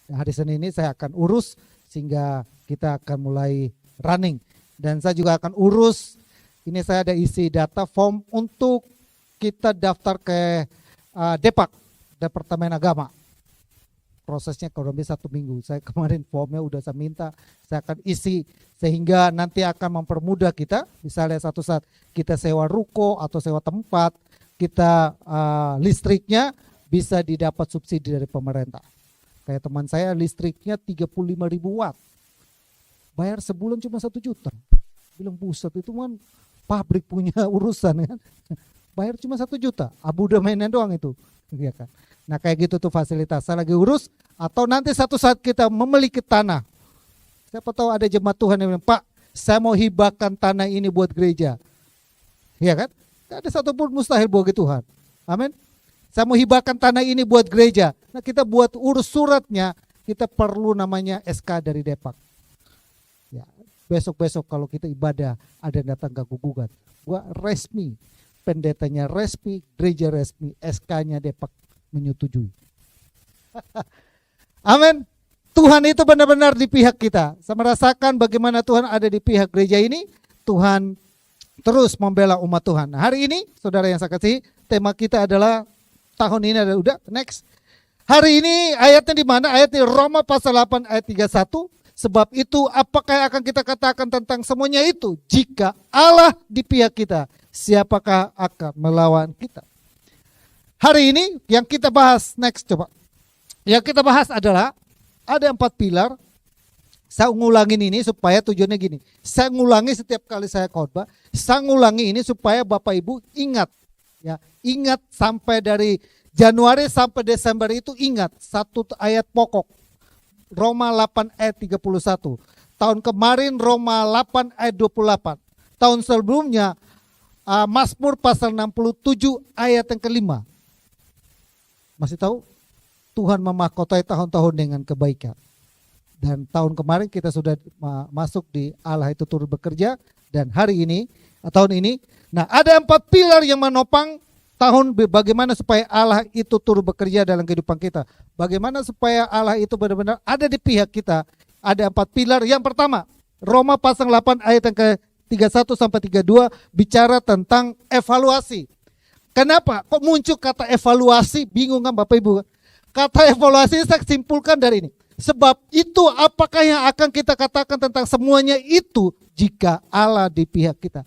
Hari Senin ini saya akan urus sehingga kita akan mulai running. Dan saya juga akan urus, ini saya ada isi data form untuk kita daftar ke Depak, Departemen Agama. Prosesnya kurang lebih 1 minggu. Saya kemarin formnya udah saya minta, saya akan isi sehingga nanti akan mempermudah kita. Misalnya satu saat kita sewa ruko atau sewa tempat, kita listriknya bisa didapat subsidi dari pemerintah. Kayak teman saya listriknya 35.000 watt, bayar sebulan cuma 1 juta. Bilang buset, itu kan pabrik punya urusan kan. Bayar cuma 1 juta, abodemennya doang itu. Ya kan? Nah kayak gitu tuh fasilitas. Saya lagi urus, atau nanti satu saat kita memiliki tanah. Siapa tahu ada jemaat Tuhan yang bilang, Pak, saya mau hibahkan tanah ini buat gereja. Ya kan? Tidak ada satupun mustahil bagi Tuhan. Amin. Saya mau hibahkan tanah ini buat gereja. Nah kita buat urus suratnya, kita perlu namanya SK dari Depak. Ya, besok-besok kalau kita ibadah ada yang datang gak gugat. Gua resmi, pendetanya resmi, gereja resmi, SK-nya Depak menyetujui. Amin. Tuhan itu benar-benar di pihak kita. Saya merasakan bagaimana Tuhan ada di pihak gereja ini. Tuhan terus membela umat Tuhan. Nah, hari ini, saudara yang saya kasih, tema kita adalah tahun ini ada udah next. Hari ini ayatnya di mana? Ayatnya Roma pasal 8 ayat 31. Sebab itu apakah yang akan kita katakan tentang semuanya itu? Jika Allah di pihak kita, siapakah akan melawan kita? Hari ini yang kita bahas next coba. Yang kita bahas adalah ada 4 pilar. Saya ngulangin ini supaya tujuannya gini. Saya ngulangi setiap kali saya khotbah. Saya ngulangi ini supaya Bapak Ibu ingat. Ya, ingat sampai dari Januari sampai Desember itu ingat satu ayat pokok. Roma 8 ayat 31. Tahun kemarin Roma 8 ayat 28. Tahun sebelumnya Mazmur pasal 67 ayat yang kelima. Masih tahu? Tuhan memahkotai tahun-tahun dengan kebaikan. Dan tahun kemarin kita sudah masuk di Allah itu turut bekerja. Dan hari ini, tahun ini, nah ada 4 pilar yang menopang tahun bagaimana supaya Allah itu turut bekerja dalam kehidupan kita. Bagaimana supaya Allah itu benar-benar ada di pihak kita. Ada 4 pilar. Yang pertama, Roma pasal 8 ayat yang ke-31 sampai 32 bicara tentang evaluasi. Kenapa? Kok muncul kata evaluasi? Bingung kan Bapak Ibu? Kata evaluasi saya simpulkan dari ini. Sebab itu apakah yang akan kita katakan tentang semuanya itu jika Allah di pihak kita.